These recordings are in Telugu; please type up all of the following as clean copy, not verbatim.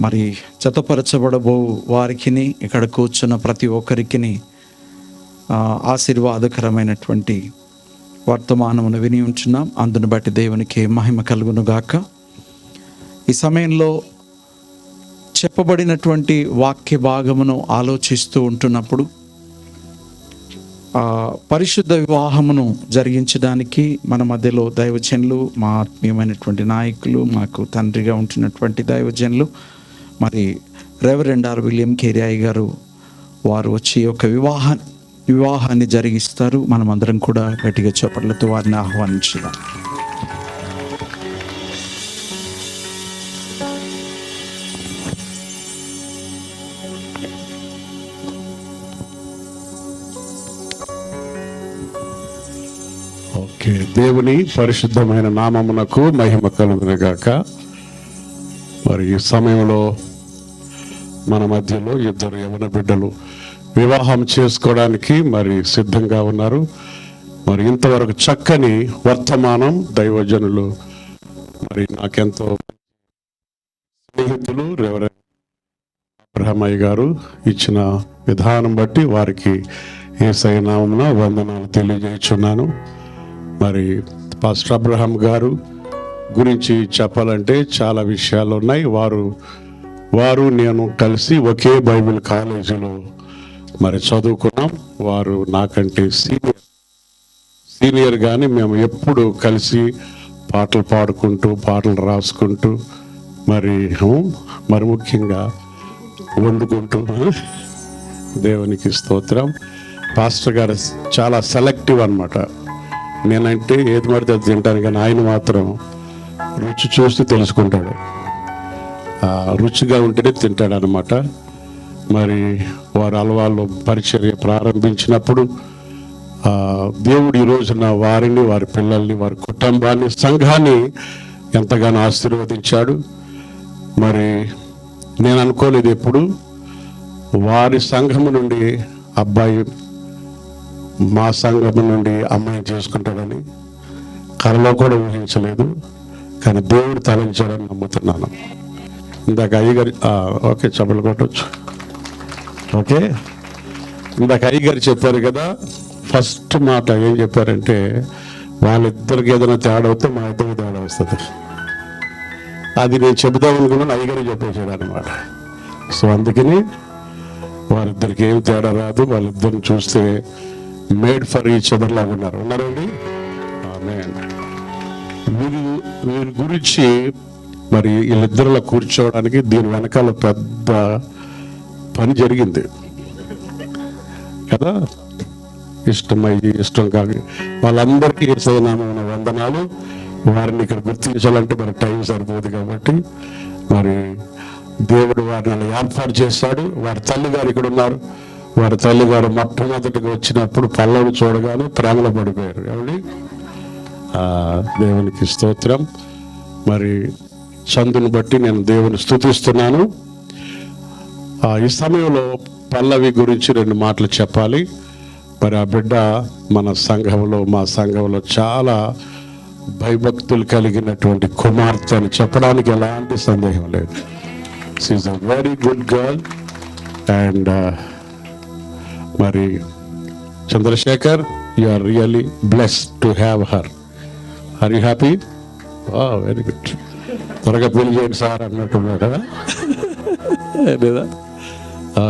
మరి జతపరచబడబో వారికిని ఇక్కడ కూర్చున్న ప్రతి ఒక్కరికి ఆశీర్వాదకరమైనటువంటి వర్తమానమును విని ఉంటున్నాం. అందును బట్టి దేవునికి మహిమ కలుగును గాక. ఈ సమయంలో చెప్పబడినటువంటి వాక్య భాగమును ఆలోచిస్తూ ఉంటున్నప్పుడు పరిశుద్ధ వివాహమును జరిగించడానికి మన మధ్యలో దైవజనులు, మా ఆత్మీయమైనటువంటి నాయకులు, మాకు తండ్రిగా ఉంటున్నటువంటి దైవజనులు మరి రెవరెండ్ ఆర్ విలియం కేరియాయి గారు వారు వచ్చి ఒక వివాహాన్ని జరిగిస్తారు. మనమందరం కూడా గట్టిగా చప్పట్లతో వారిని ఆహ్వానించుదాం. ఓకే, దేవుని పరిశుద్ధమైన నామమునకు మహిమ కలుగునుగాక. మరి ఈ సమయంలో మన మధ్యలో ఇద్దరు యవన బిడ్డలు వివాహం చేసుకోవడానికి మరి సిద్ధంగా ఉన్నారు. మరి ఇంతవరకు చక్కని వర్తమానం దైవజనులు మరి నాకెంతో స్నేహితులు రెవరెండ్ అబ్రహమయ్య గారు ఇచ్చిన విధానం బట్టి వారికి యేసయ్య నామమున వందనాలు తెలియజేస్తున్నాను. మరి పాస్టర్ అబ్రహం గారు గురించి చెప్పాలంటే చాలా విషయాలు ఉన్నాయి. వారు నేను కలిసి ఒకే బైబిల్ కాలేజీలో మరి చదువుకున్నాం. వారు నాకంటే సీనియర్ కానీ మేము ఎప్పుడు కలిసి పాటలు పాడుకుంటూ పాటలు రాసుకుంటూ మరి ముఖ్యంగా వండుకుంటూ దేవునికి స్తోత్రం. పాస్టర్ గారు చాలా సెలెక్టివ్ అన్నమాట. నేనంటే ఏది పడితే అది తింటాను, కానీ ఆయన మాత్రం రుచి చూస్తూ తెలుసుకుంటాడు. రుచిగా ఉంటేనే తింటాడు అన్నమాట. మరి వారు అలవాళ్ళు పరిచర్య ప్రారంభించినప్పుడు దేవుడు ఈ రోజున వారిని, వారి పిల్లల్ని, వారి కుటుంబాన్ని, సంఘాన్ని ఎంతగానో ఆశీర్వదించాడు. మరి నేను అనుకోలేదు ఎప్పుడు వారి సంఘము నుండి అబ్బాయి మా సంఘము నుండి అమ్మాయిని చేసుకుంటాడని కలలో కూడా ఊహించలేదు. కానీ దేవుడు తలంచాడని నమ్ముతున్నాను. ఇందాక అయ్యగారు ఓకే చప్పలు కొట్టవచ్చు. ఓకే, ఇందాక అయ్యగారు చెప్పారు కదా, ఫస్ట్ మాట ఏం చెప్పారంటే వాళ్ళిద్దరికి ఏదైనా తేడా అవుతే మా ఇద్దరికి తేడా వస్తుంది. అది నేను చెబుదాం అనుకున్నాను, అయ్యగారు చెప్పేసాడు అనమాట. సో అందుకని వారిద్దరికి ఏం తేడా రాదు. వాళ్ళిద్దరిని చూస్తే మేడ్ ఫర్ ఈచ్ అదర్ లాగా ఉన్నారండి. వీరి గురించి మరి వీళ్ళిద్దరిలో కూర్చోవడానికి దీని వెనకాల పెద్ద పని జరిగింది కదా. ఇష్టం కాదు వాళ్ళందరికీ యేసయ్య వందనాలు. వారిని ఇక్కడ గుర్తించాలంటే మరి టైం సరిపోదు కాబట్టి మరి దేవుడు వారిని ఏర్పాటు చేశాడు. వారి తల్లిగారు ఇక్కడ ఉన్నారు. వారి తల్లిగారు మొట్టమొదటిగా వచ్చినప్పుడు పల్లవి చూడగానే ప్రేమలో పడిపోయారు. ఏమండి, దేవునికి స్తోత్రం. మరి చందుని బట్టి నేను దేవుని స్తుతిస్తున్నాను. ఈ సమయంలో పల్లవి గురించి 2 మాటలు చెప్పాలి. మరి ఆ బిడ్డ మన సంఘంలో, మా సంఘంలో చాలా భయభక్తులు కలిగినటువంటి కుమార్తె అని చెప్పడానికి ఎలాంటి సందేహం లేదు. She is a very good girl. And మరి Chandrashekar, you are really blessed to have her. Are you happy? Very good. త్వరగా పెళ్లి చేయండి సార్ అన్నట్టున్నాడు కదా. లేదా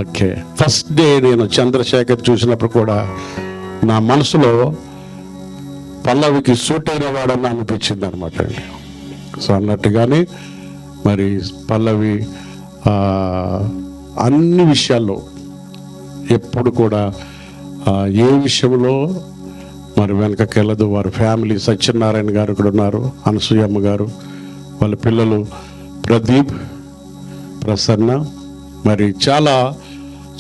ఓకే. ఫస్ట్ డే నేను చంద్రశేఖర్ చూసినప్పుడు కూడా నా మనసులో పల్లవికి సూట్ అయిన వాడని అనిపించింది అనమాట అండి. సో అన్నట్టుగానే మరి పల్లవి అన్ని విషయాల్లో ఎప్పుడు కూడా ఏ విషయంలో మరి వెనకకెళ్ళదు. వారి ఫ్యామిలీ, సత్యనారాయణ గారు ఇక్కడ ఉన్నారు, అనసూయమ్మ గారు, వాళ్ళ పిల్లలు ప్రదీప్, ప్రసన్న, మరి చాలా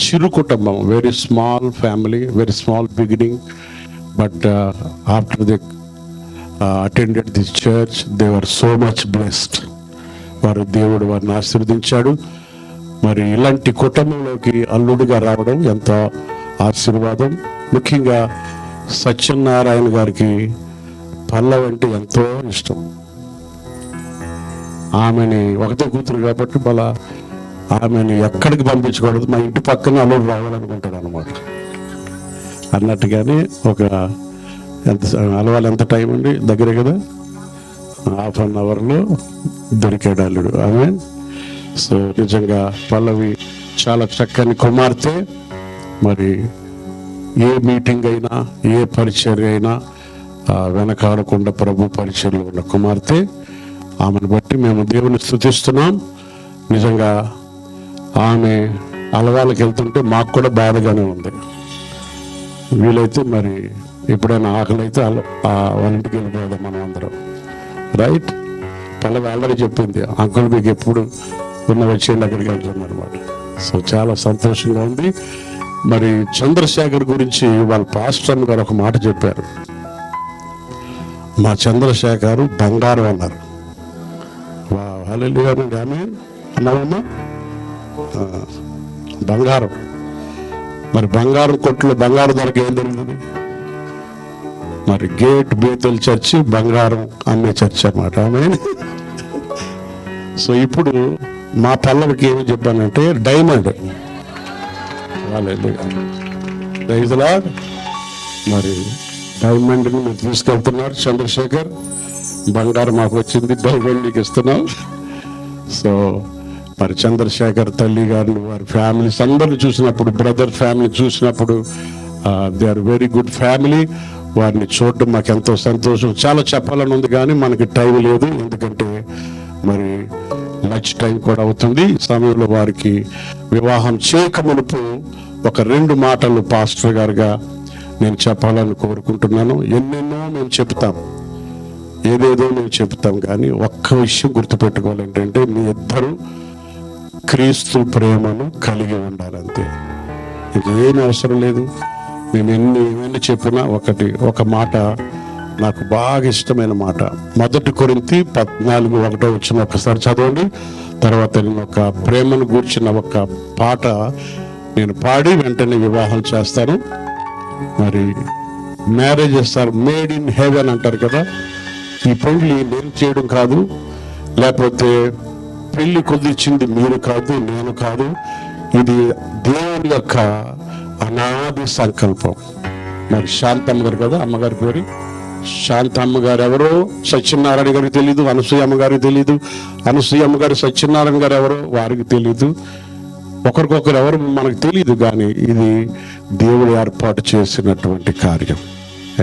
చిరు కుటుంబం. Very small family, very small beginning. But after the attended this church they were so much blessed. వారు దేవుడు వారిని ఆశీర్వదించాడు. మరి ఇలాంటి కుటుంబంలోకి అల్లుడిగా రావడం ఎంతో ఆశీర్వాదం. ముఖ్యంగా సత్యనారాయణ గారికి పల్లవి అంటే ఎంతో ఇష్టం. ఆమెని ఒకటే కూతురు కాబట్టి ఆమెను ఎక్కడికి పంపించకూడదు, మా ఇంటి పక్కన అల్లుడు రావాలనుకుంటాడు అనమాట. అన్నట్టుగానే ఒక అలవాలి ఎంత టైం అండి, దగ్గరే కదా, 1/2 అవర్లో దొరికాడు అల్లుడు. ఆమె సో నిజంగా పల్లవి చాలా చక్కని కుమార్తె. మరి ఏ మీటింగ్ అయినా, ఏ పరిచర్య అయినా వెనకాడకుండా ప్రభు పరిచర్యలో ఉన్న కుమార్తె. ఆమెను బట్టి మేము దేవుని స్తుతిస్తున్నాం. నిజంగా ఆమె అలవాళ్ళకి వెళ్తుంటే మాకు కూడా బాధగానే ఉంది. వీలైతే మరి ఎప్పుడైనా ఆకలి అయితే వాళ్ళ ఇంటికి వెళ్ళిపోదాం మనం అందరం, రైట్? పల్లవి ఆల్రెడీ చెప్పింది, అంకుల్ మీకు ఎప్పుడు ఉన్న వచ్చేయండి అక్కడికి వెళ్తుంది అనమాట. సో చాలా సంతోషంగా ఉంది. మరి చంద్రశేఖర్ గురించి వాళ్ళ పాస్టర్ గారు ఒక మాట చెప్పారు. మా చంద్రశేఖర్ బంగారం అన్నారు. హల్లెలూయా అండి, ఆమేన్ అన్నామమ్మా. బంగారం. మరి బంగారం కొట్లు బంగారు ధరకు ఏం దొరుకుతుంది? మరి గేట్ బేతల్ చర్చి బంగారం అమ్మే చర్చి అన్నమాట. ఆమేన్. సో ఇప్పుడు మా పల్లవికి ఏమి చెప్పానంటే డైమండ్. మరి డైమండ్ని మీరు తీసుకెళ్తున్నారు చంద్రశేఖర్, బంగారం మాకు వచ్చింది, డైమండ్ నీకు ఇస్తున్నాం. సో మరి చంద్రశేఖర్ తల్లి గారిని, వారి ఫ్యామిలీస్ అందరిని చూసినప్పుడు, బ్రదర్ ఫ్యామిలీ చూసినప్పుడు, they are very good family. వారిని చూడడం మాకు ఎంతో సంతోషం. చాలా చెప్పాలని ఉంది కానీ మనకి టైం లేదు, ఎందుకంటే మరి లంచ్ టైం కూడా అవుతుంది. సమయంలో వారికి వివాహం చేయక మునుపు ఒక 2 మాటలు పాస్టర్ గారుగా నేను చెప్పాలని కోరుకుంటున్నాను. ఎన్నెన్నో మేము చెప్తాం, ఏదేదో మేము చెప్తాం, కానీ ఒక్క విషయం గుర్తుపెట్టుకోవాలంటే మీ ఇద్దరు క్రీస్తు ప్రేమను కలిగి ఉండాలంతే. ఇంకేమీ అవసరం లేదు. మేము ఏమైనా చెప్పినా ఒక మాట నాకు బాగా ఇష్టమైన మాట. 1 కొరింథీ 14:1 ఒకసారి చదవండి. తర్వాత నేను ఒక ప్రేమను గూర్చిన ఒక పాట నేను పాడి వెంటనే వివాహం చేస్తాను. మరి marriages are made in heaven అంటారు కదా. ఈ పెళ్లి నేను చేయడం కాదు, లేకపోతే పెళ్లి కుదిర్చింది మీరు కాదు, నేను కాదు. ఇది దేవుని యొక్క అనాది సంకల్పం. మరి శాంతమ్మ గారు కదా అమ్మగారి పేరు, శాంతమ్మ గారు ఎవరో సత్యనారాయణ గారికి తెలీదు, అనసూయ అమ్మగారికి తెలీదు, అనసూయ అమ్మగారు సత్యనారాయణ గారు ఎవరో వారికి తెలీదు, ఒకరికొకరు ఎవరు మనకు తెలియదు, కానీ ఇది దేవుడు ఏర్పాటు చేసినటువంటి కార్యం.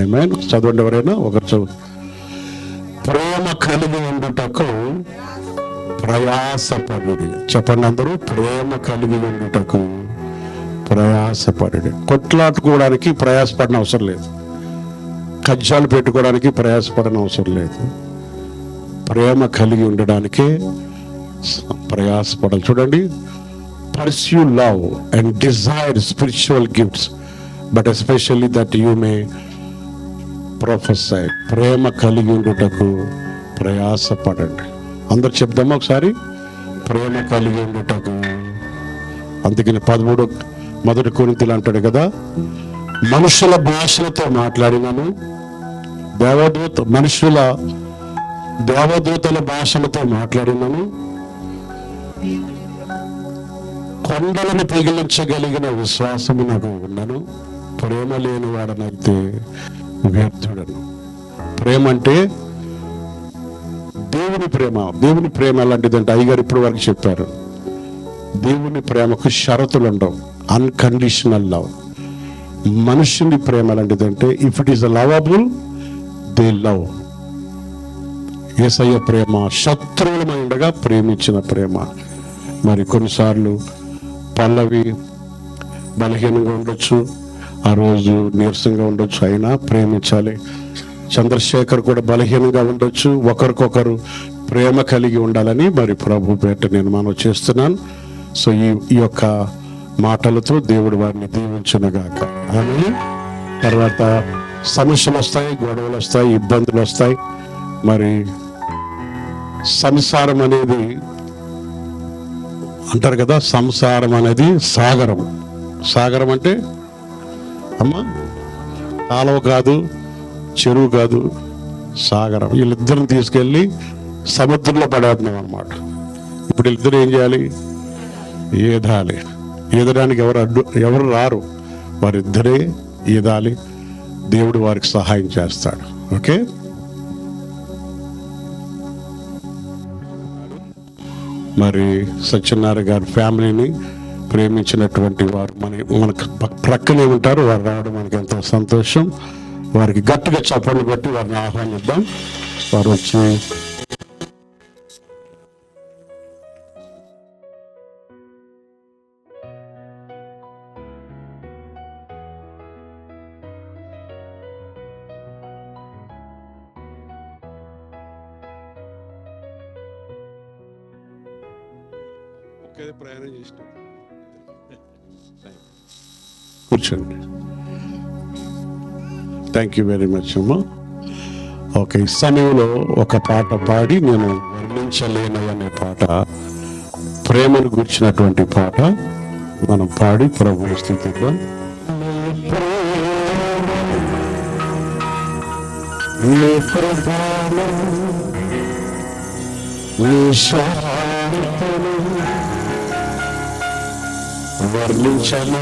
ఆమేన్. చదవండి ఎవరైనా ఒకరు చదువు. ప్రేమ కలిగి ఉండుటకు ప్రయాసపడుడి. చెప్పండి అందరూ, ప్రేమ కలిగి ఉండుటకు ప్రయాసపడుడి. కొట్లాడుకోవడానికి ప్రయాసపడిన అవసరం లేదు, కజ్జాలు పెట్టుకోవడానికి ప్రయాసపడిన అవసరం లేదు. ప్రేమ కలిగి ఉండడానికే ప్రయాసపడాలి. చూడండి, pursue love and desire spiritual gifts, but especially that you may prophesy. ప్రేమ కలిగి ఉండుటకు ప్రయాసపడండి. అందరు చెప్దామా ఒకసారి, ప్రేమ కలిగి ఉండుటకు. అందుకని 1 కొరింథీలు అంటాడు కదా, మనుషుల భాషలతో మాట్లాడినాను, దేవదూతల భాషలతో మాట్లాడినాను, కొండలను పిగిలించగలిగిన విశ్వాసము నాకు ఉన్నను, ప్రేమ లేని వాడనైతే వ్యర్థుడను. ప్రేమ అంటే దేవుని ప్రేమ. దేవుని ప్రేమ ఎలాంటిదంటే అయ్యగారు ఇప్పుడు వరకు చెప్పారు, దేవుని ప్రేమకు షరతులు ఉండవు, అన్కండిషనల్ లవ్. మనుషుని ప్రేమ ఎలాంటిదంటే if it is lovable they love. Yesayya ప్రేమ శత్రువులమై ఉండగా ప్రేమించిన ప్రేమ. మరి కొన్నిసార్లు పల్లవి బలహీనంగా ఉండొచ్చు, ఆ రోజు నీరసంగా ఉండొచ్చు, అయినా ప్రేమించాలి. చంద్రశేఖర్ కూడా బలహీనంగా ఉండొచ్చు, ఒకరికొకరు ప్రేమ కలిగి ఉండాలని మరి ప్రభు పేట నేను మనం చేస్తున్నాను. సో ఈ యొక్క మాటలతో దేవుడు వారిని దీవించునుగాక. ఆమేన్. తర్వాత సమస్యలు వస్తాయి, గొడవలు వస్తాయి, ఇబ్బందులు వస్తాయి. మరి సంసారం అనేది అంటారు కదా, సంసారం అనేది సాగరం. సాగరం అంటే అమ్మా కాలువ కాదు, చెరువు కాదు, సాగరం. వీళ్ళిద్దరిని తీసుకెళ్ళి సముద్రంలో పడేస్తున్నాం అన్నమాట. ఇప్పుడు వీళ్ళిద్దరు ఏం చేయాలి? ఈదాలి. ఈదడానికి ఎవరు రారు, వారిద్దరే ఈదాలి. దేవుడు వారికి సహాయం చేస్తాడు. ఓకే, మరి సత్యనారాయణ గారి ఫ్యామిలీని ప్రేమించినటువంటి వారు మనకు ప్రక్కనే ఉంటారు. వారు రావడం మనకి ఎంతో సంతోషం. వారికి గట్టిగా చప్పట్లు బట్టి వారిని ఆహ్వానిద్దాం. వారు వచ్చి ప్రయాణం చేసిన కూర్చోండి. థ్యాంక్ యూ వెరీ మచ్ అమ్మా. ఓకే, ఈ సమయంలో ఒక పాట పాడి, నేను వర్ణించలేననే పాట, ప్రేమను గుర్చినటువంటి పాట మనం పాడి ప్రభువుని స్తుతిద్దాం. వర్ణించలే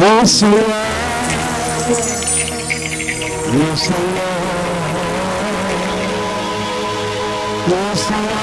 యేసయ్యా, యేసయ్యా, యేసయ్యా,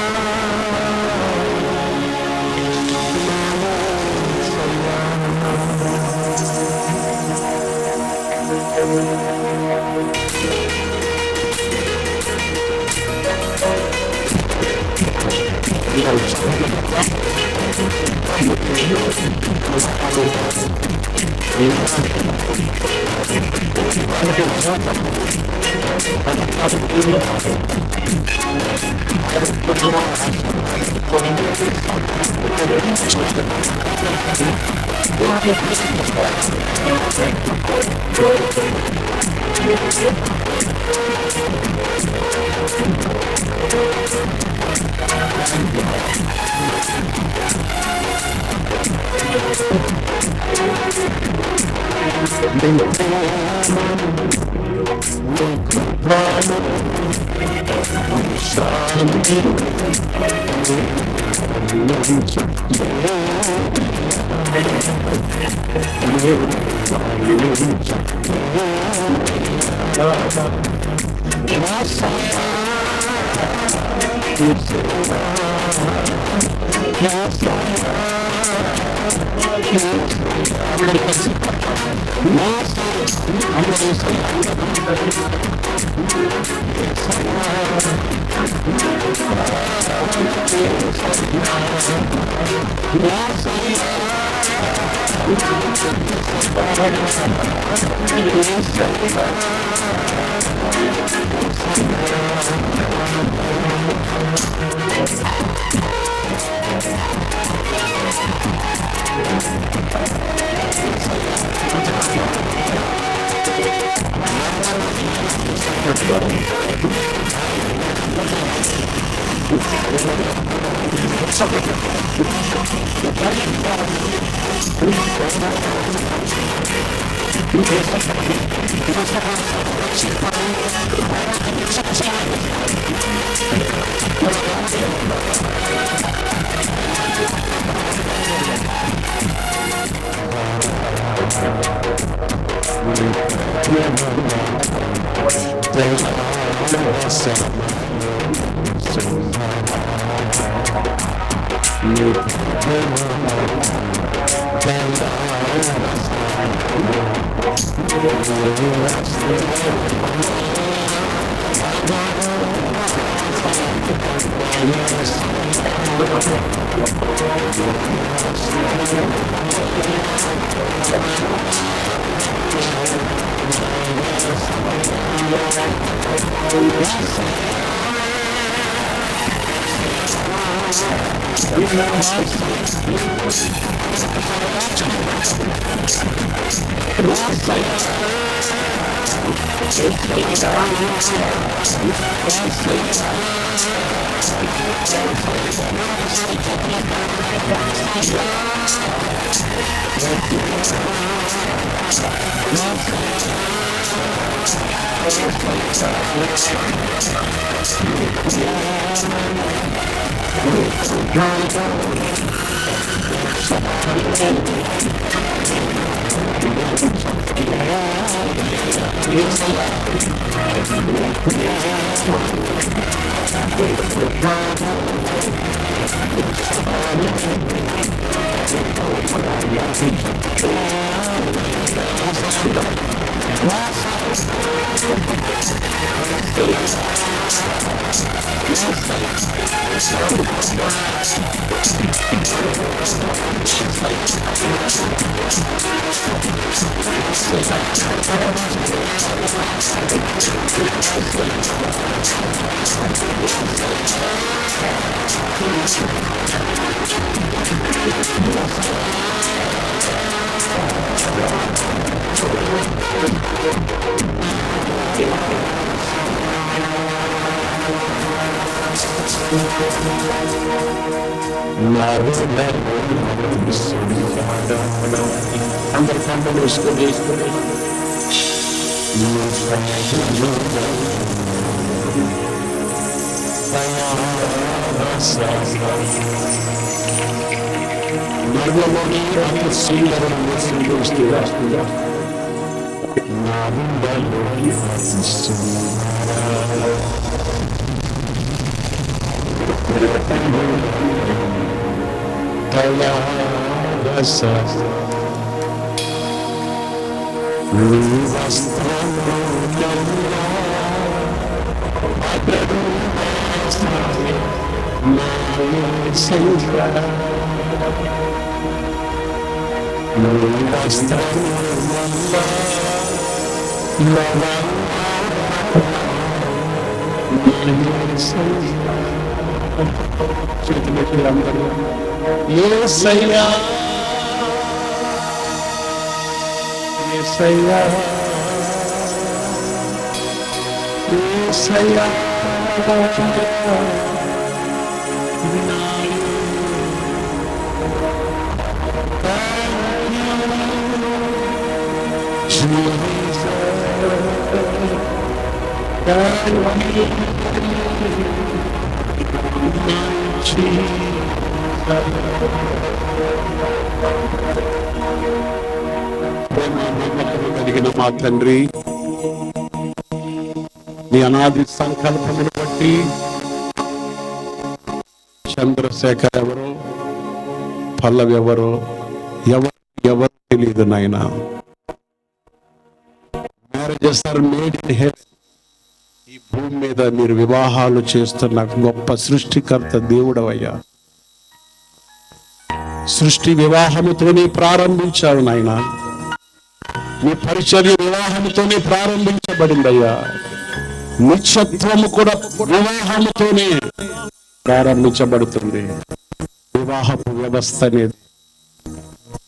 అందరు పండుగ వేసుకొని మరణంలోని అంత సుందరమైన వస్తుంది యేసయ్యా యేసయ్యా యేసయ్యా కలిగిన మా తండ్రి, నీ అనాది సంకల్పమును బట్టి చంద్రశేఖర్ ఎవరో, పల్లవి ఎవరో, ఎవరు తెలియదు నాయన. Marriages are made in heaven. ఈ భూమి మీద మీరు వివాహాలు చేస్తున్న గొప్ప సృష్టికర్త దేవుడవయ్యా. సృష్టి వివాహముతోనే ప్రారంభించావు నాయన. నీ పరిచర్య వివాహముతోనే ప్రారంభించబడిందయ్యా. నిత్యత్వము కూడా వివాహముతోనే ప్రారంభించబడుతుంది. వివాహపు వ్యవస్థ అనేది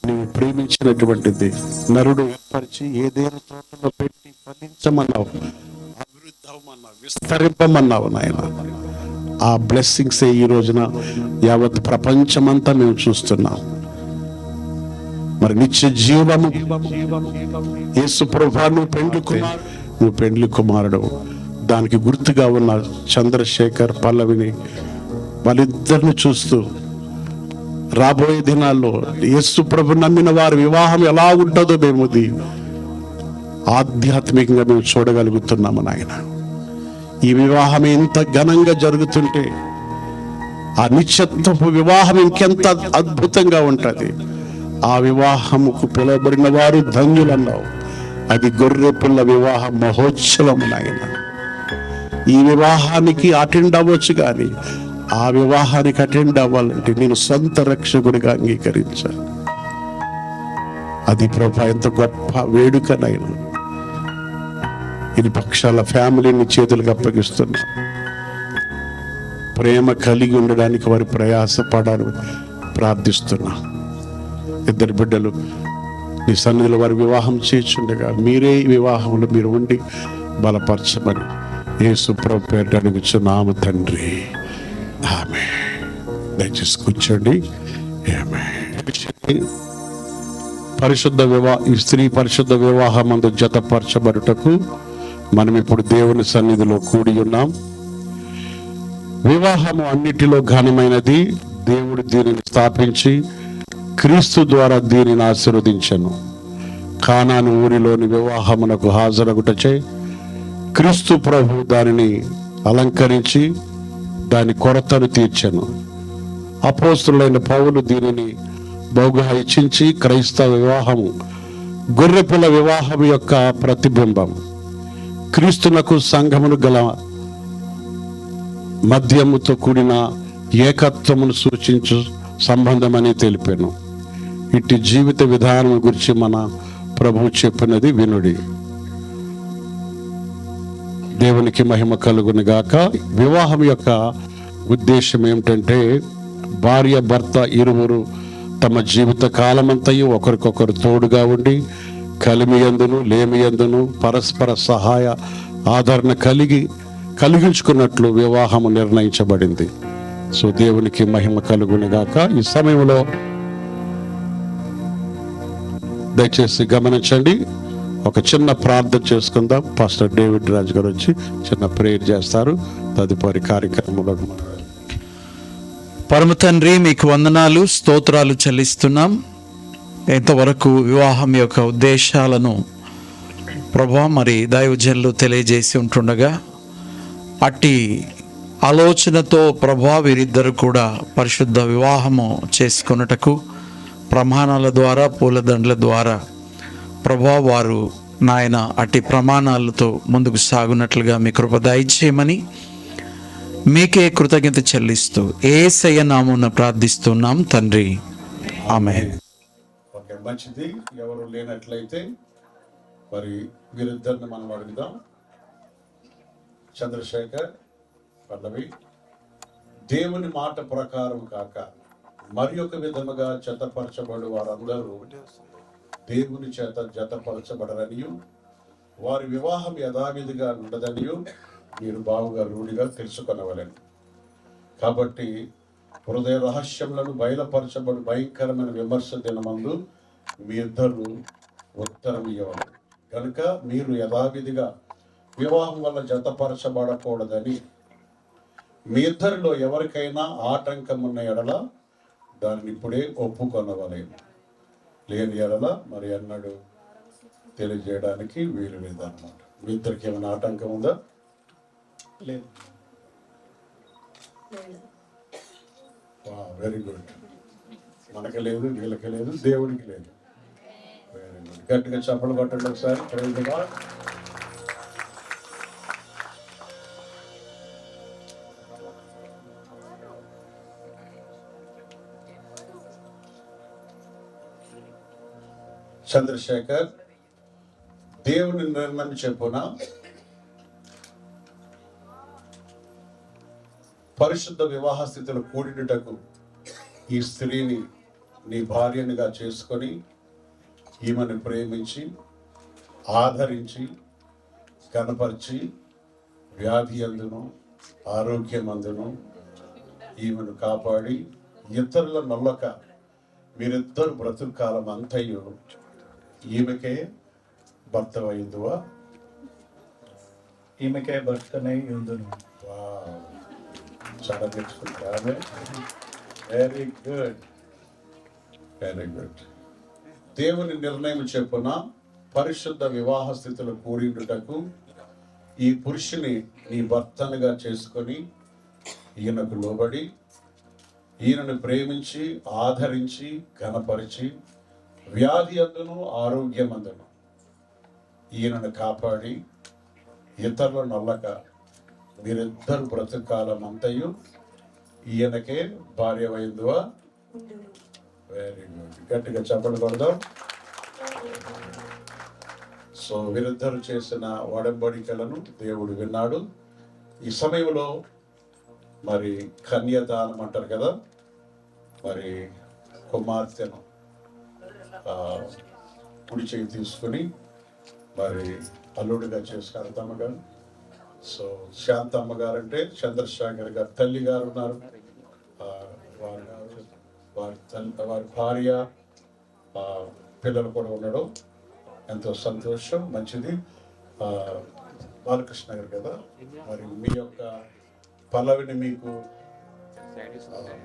నీవు ప్రేమించినటువంటిది. నరుడు ఏర్పరిచి ఏదైనా తోటలో పెట్టి ఫలించమన్నావు, అభివృద్ధి అవ్వమన్నావు, విస్తరింపమన్నావు నాయన. ఆ బ్లెస్సింగ్స్ ఈ రోజున యావత్ ప్రపంచమంతా మేము చూస్తున్నాం. మరి నిత్య జీవము యేసు ప్రభువా, నువ్వు పెండ్లి కుమారుడు. దానికి గుర్తుగా ఉన్న చంద్రశేఖర్, పల్లవిని, వాళ్ళిద్దరిని చూస్తూ రాబోయే దినాల్లో యేసు ప్రభు నమ్మిన వారి వివాహం ఎలా ఉంటుందో మేము ఆధ్యాత్మికంగా మేము చూడగలుగుతున్నాము నాయన. ఈ వివాహం ఎంత ఘనంగా జరుగుతుంటే ఆ నిత్యత్వపు వివాహం ఇంకెంత అద్భుతంగా ఉంటుంది. ఆ వివాహముకు పిలువబడిన వారు ధన్యులన్నావు. అది గొర్రె పిల్ల వివాహ మహోత్సవం నాయన. ఈ వివాహానికి అటెండ్ అవ్వచ్చు, కానీ ఆ వివాహానికి అటెండ్ అవ్వాలంటే నేను సొంత రక్షకుడిగా అంగీకరించాను. అది ప్రభా ఎంత గొప్ప వేడుకనైనా. ఇది పక్షాల ఫ్యామిలీని చేతులకు అప్పగిస్తున్నా. ప్రేమ కలిగి ఉండడానికి వారి ప్రయాసపడాలని ప్రార్థిస్తున్నా. ఇద్దరు బిడ్డలు నీ సన్నిధిలో వారి వివాహం చేర్చుండగా మీరే వివాహంలో మీరు ఉండి బలపరచమని యేసు ప్రభు పేరిట అడుగుచున్నాము తండ్రి, ఆమేన్. దయచేసి కూర్చోండి. ఆమేన్. ఈ స్త్రీ పరిశుద్ధ వివాహమందు జతపరచబడుటకు మనం ఇప్పుడు దేవుని సన్నిధిలో కూడి ఉన్నాం. వివాహము అన్నిటిలో ఘనమైనది. దేవుడు దీనిని స్థాపించి క్రీస్తు ద్వారా దీనిని ఆశీర్వదించెను. కానాను ఊరిలోని వివాహమునకు హాజరగుటచే క్రీస్తు ప్రభు దానిని అలంకరించి దాని కొరతను తీర్చెను. అపోస్తులైన పౌలు దీనిని బహుగా హెచ్చించి క్రైస్తవ వివాహము గొర్రెపిల్ల వివాహం యొక్క ప్రతిబింబం, క్రీస్తునకు సంఘమును గల మధ్యముతో కూడిన ఏకత్వమును సూచించు సంబంధమని తెలిపాను. ఇట్టి జీవిత విధానం గురించి మన ప్రభువు చెప్పినది వినుడి. దేవునికి మహిమ కలుగును గాక. వివాహం యొక్క ఉద్దేశం ఏమిటంటే భార్య భర్త ఇరువురు తమ జీవిత కాలమంతయు ఒకరికొకరు తోడుగా ఉండి కలిమియందును లేమియందును పరస్పర సహాయ ఆదరణ కలిగించుకున్నట్లు వివాహము నిర్ణయించబడింది. సో దేవునికి మహిమ కలుగును గాక. ఈ సమయంలో దయచేసి గమనించండి, ఒక చిన్న ప్రార్థన చేసుకుందాం. పాస్టర్ డేవిడ్ రాజు గారు వచ్చి చిన్న ప్రేయర్ చేస్తారు. తదుపరి కార్యక్రమంలో పరమ తండ్రి, మీకు వందనాలు, స్తోత్రాలు చెల్లిస్తున్నాం. ఎంతవరకు వివాహం యొక్క ఉద్దేశాలను ప్రభా మరి దైవజనులు తెలియజేసి ఉంటుండగా అట్టి ఆలోచనతో ప్రభా వీరిద్దరు కూడా పరిశుద్ధ వివాహము చేసుకొనుటకు ప్రమాణాల ద్వారా పూలదండల ద్వారా ప్రభా వారు నాయన అట్టి ప్రమాణాలతో ముందుకు సాగునట్లుగా మీ కృప దయచేయమని మీకే కృతజ్ఞత చెల్లిస్తూ యేసయ్య నామమున ప్రార్థిస్తున్నాం తండ్రి, ఆమేన్. ఓకే, మంచిది. ఎవరు లేనట్లయితే మరి వీరిద్దరిని మనం అడుగుదాం. చంద్రశేఖర్, పల్లవి, దేవుని మాట ప్రకారం కాక మరి ఒక విధముగా జతపరచబడు వారందరూ దేవుని చేత జతపరచబడరనియు వారి వివాహం యథావిధిగా ఉండదనియు మీరు బావుగా రూఢిగా తెలుసుకొనవలెను. కాబట్టి హృదయ రహస్యములను బయలుపరచబడు భయంకరమైన విమర్శ దినమందు మీ ఇద్దరు ఉత్తరం ఇవ్వాలి. కనుక మీరు యథావిధిగా వివాహం వల్ల జతపరచబడకూడదని మీ ఇద్దరిలో ఎవరికైనా ఆటంకం ఉన్న ఎడల దాన్ని ఇప్పుడే ఒప్పుకొనవలేను. లేని ఎడల మరి అన్నాడు తెలియజేయడానికి వీలు లేదన్నమాట. మీ ఇద్దరికి ఏమైనా ఆటంకం ఉందా? లేదు. Very good. మనకి లేదు, వీళ్ళకి లేదు, దేవుడికి లేదు. Very good. గట్టిగా చప్పలు కొట్టండి ఒకసారి. Praise the lord. చంద్రశేఖర్, దేవుని నిర్ణయం చెప్పున పరిశుద్ధ వివాహ స్థితిలో కూడినటకు ఈ స్త్రీని నీ భార్యనిగా చేసుకొని ఈమెను ప్రేమించి ఆదరించి కనపరిచి వ్యాధి అందును ఆరోగ్యమందును ఈమెను కాపాడి ఇతరుల నమ్మక మీరిద్దరు బ్రతుకు కాలం అంతయు ఈమెకే భర్త అయిందువా? ఈమెకే భర్తనై ఉందును. చాలా నేర్చుకుంటారు. Very good, very good. దేవుని నిర్ణయం చెప్పున పరిశుద్ధ వివాహ స్థితిలో కూడిండుటకు ఈ పురుషుని నీ భర్తనుగా చేసుకొని ఈయనకు లోబడి ఈయనను ప్రేమించి ఆదరించి ఘనపరిచి వ్యాధి అందును ఆరోగ్యమందును ఈయనను కాపాడి ఇతరుల నల్లక మీరిద్దరు బ్రతుకాలం అంతయు ఈయనకే భార్య అయిందువా? Very good. గట్టిగా చెప్పలు కొడదాం. సో వీరిద్దరు చేసిన ఒడంబడికలను దేవుడు విన్నాడు. ఈ సమయంలో మరి కన్యాదానం అంటారు కదా, మరి కుమార్తెను కుడి చేయి తీసుకుని మరి అల్లుడిగా చేసుకున్నారు తమ్మగారు. సో శాంతమ్మ గారు అంటే చంద్రశేఖర్ గారు తల్లి గారు ఉన్నారు, వారి భార్య పిల్లలు కూడా ఉండడం ఎంతో సంతోషం, మంచిది. బాలకృష్ణ గారు కదా, మరి మీ యొక్క పల్లవిని మీకు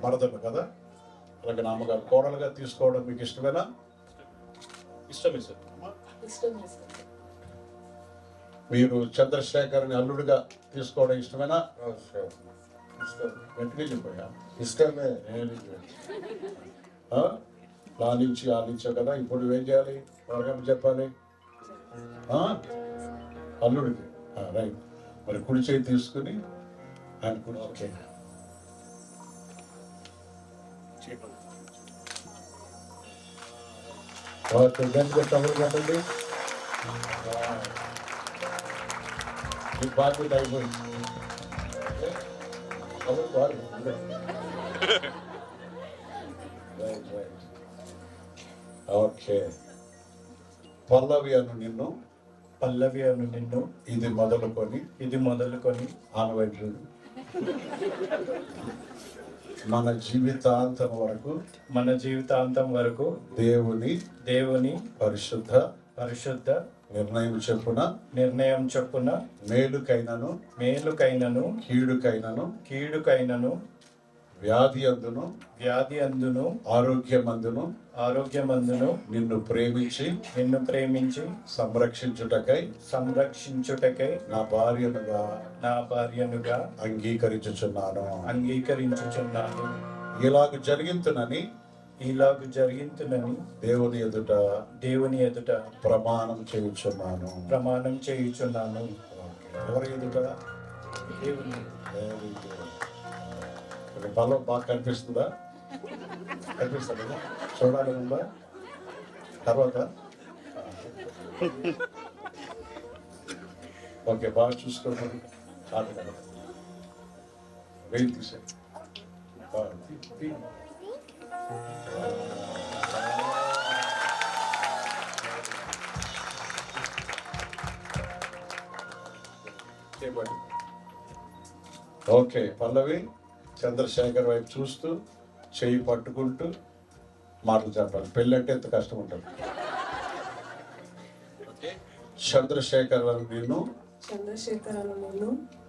మరదలు కదా, అలాగే నాన్నగారు కోడలుగా తీసుకోవడం మీకు ఇష్టమేనా? ఇష్టమే సార్. మీరు చంద్రశేఖర్ని అల్లుడిగా తీసుకోవడం ఇష్టమేనా? వెంటనే చెప్పాయా? ఇష్టమే. లాలించి ఆలించావు కదా, ఇప్పుడు నువ్వేం చేయాలి? త్వరగా చెప్పాలి. అల్లుడికి రైట్. మరి కుడి చేయి తీసుకుని ఆయన కుడి కట్టండి. బాధ్యత అయిపోయింది. ఓకే. పల్లవి అను నిన్ను ఇది మొదలుకొని ఆనవైద్యుడు మన జీవితాంతం వరకు దేవుని పరిశుద్ధ నిర్ణయం చెప్పున మేలుకైనను కీడుకైనను వ్యాధి అందును ఆరోగ్యమందును నిన్ను ప్రేమించి సంరక్షించుటకై నా భార్యనుగా అంగీకరించుచున్నాను. ఇలాగు జరిగింతునని దేవుని ఎదుట ప్రమాణం చేయుచున్నాను. ఎవరి ఎదుట? బలం బాగా కనిపిస్తుందా? కనిపిస్తుందా? చూడాలి ఉందా? తర్వాత ఓకే, బాగా చూసుకోండి. వెయిట్ తీసే ఓకే. పల్లవి చంద్రశేఖర్ వైపు చూస్తూ చెయ్యి పట్టుకుంటూ మాటలు చెప్పాలి. పెళ్ళి అంటే ఎంత కష్టం ఉంటుంది. చంద్రశేఖర్ నేను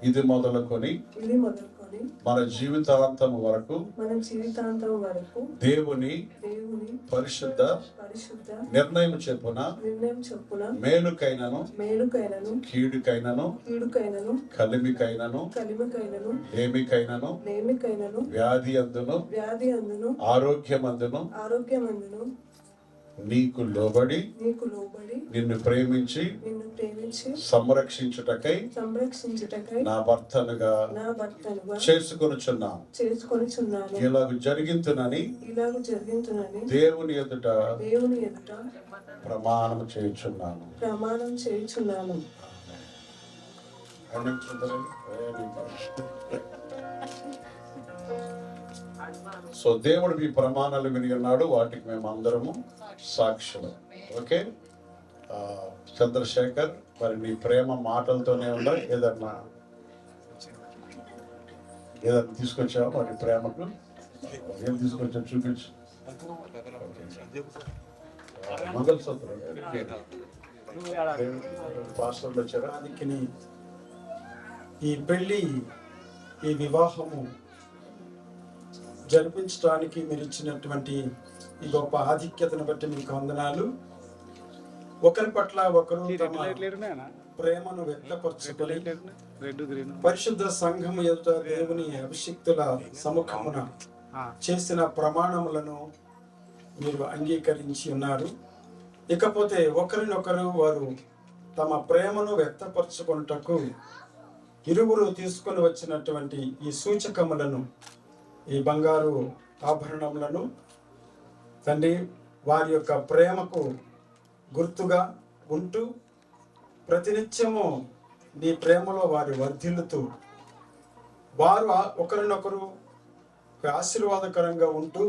ఇది మొదలుకొని మన జీవితాంతం వరకు దేవుని పరిశుద్ధ నిర్ణయం చెప్పున మేలుకైనను కీడుకైనను కలిమికైనను లేమికైనను వ్యాధి అందును ఆరోగ్యమందును నీకు లోబడి నిన్ను ప్రేమించి సంరక్షించుటకై నా భర్తనుగా చేసుకొనుచున్నాను. ఇలాగ జరిగింతునని దేవుని ఎదుట ప్రమాణం చేయుచున్నాను. సో దేవుడు మీ ప్రమాణాలు విని ఉన్నాడు, వాటికి మేము అందరము సాక్షులు. ఓకే. చంద్రశేఖర్, మరి నీ ప్రేమ మాటలతోనే ఉందా? ఏదన్నా తీసుకొచ్చావా? మరి ప్రేమకు ఏం తీసుకొచ్చావు చూపించు. మంగళసూత్రం పాస్టర్లు వచ్చారా? ఈ పెళ్లి, ఈ వివాహము జరిపించడానికి మీరు ఇచ్చినటువంటి ఈ గొప్ప ఆధిక్యతను బట్టి మీకు వందనాలు. ఒకరి పట్ల ఒకరు తమ ప్రేమను వ్యక్తపరచుకొని పరిశుద్ధ సంఘము ఎదుట దేవుని అభిషిక్తుల సముఖమున చేసిన ప్రమాణములను మీరు అంగీకరించి ఉన్నారు. ఇకపోతే ఒకరినొకరు వారు తమ ప్రేమను వ్యక్తపరచుకొనుటకు ఇరువురు తీసుకొని వచ్చినటువంటి ఈ సూచకములను, ఈ బంగారు ఆభరణములను తండ్రి వారి యొక్క ప్రేమకు గుర్తుగా ఉంటూ ప్రతినిత్యము నీ ప్రేమలో వారి వర్ధిల్లుతూ వారు ఒకరినొకరు ఆశీర్వాదకరంగా ఉంటూ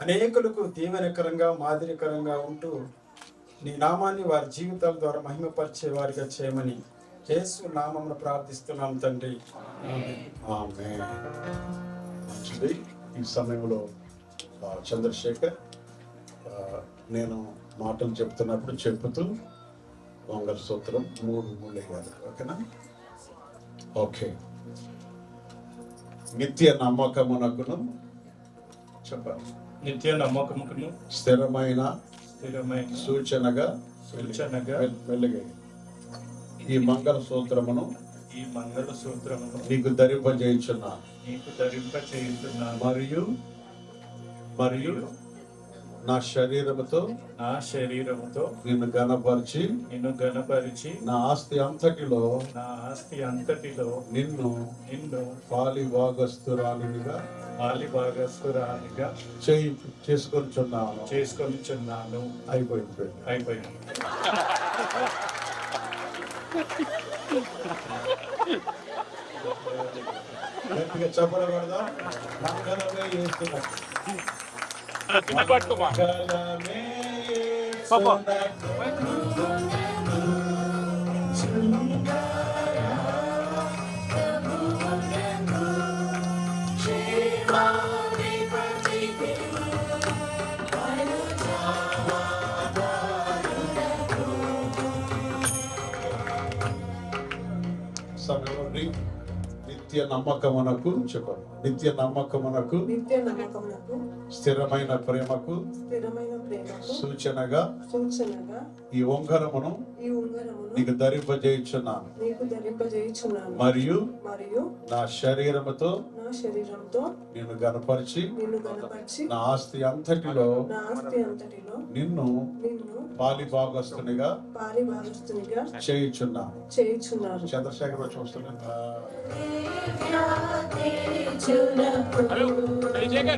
అనేకులకు దీవెనకరంగా మాదిరికరంగా ఉంటూ నీ నామాన్ని వారి జీవితాల ద్వారా మహిమపరిచే వారిగా చేయమని యేసు నామమున ప్రార్థిస్తున్నాం తండ్రి. ఆమేన్. మంచిది. ఈ సమయంలో చంద్రశేఖర్ నేను మాటలు చెప్తున్నప్పుడు చెప్పుతూ మంగళసూత్రం 3 వేయాలి. ఓకేనా? ఓకే. నిత్య నమ్మకమునకును చెప్పాలి, నిత్య నమ్మకముకును స్థిరమైన సూచనగా మెల్లగా ఈ మంగళసూత్రమును ఈ మంగళసూత్రమును నీకు ధరింపజేయుచున్నాను. మరియు నా శరీరముతో నిన్ను గణపరిచి నా ఆస్తి అంతటిలో నిన్ను పాలి భాగస్తురాలినిగా చేసుకొనిచున్నాను. అయిపోయింది. గట్టిగా చెప్పకూడదా? మంగళమే చేస్తున్నా. నిత్య నమ్మకమునకు చెప్పండి. నిత్య నమ్మకమునకు స్థిరమైన ప్రేమకు సూచనగా ఈ ఉంగరమును నీకు ధరింపజేయుచున్నాను. మరియు నా శరీరముతో నిన్ను గణపరిచి నా ఆస్తి అంతటిలో నిన్ను పాలి భాగస్తునిగా చేయుచున్నాను. చంద్రశేఖర్ చూస్తున్నా. Hallelujah.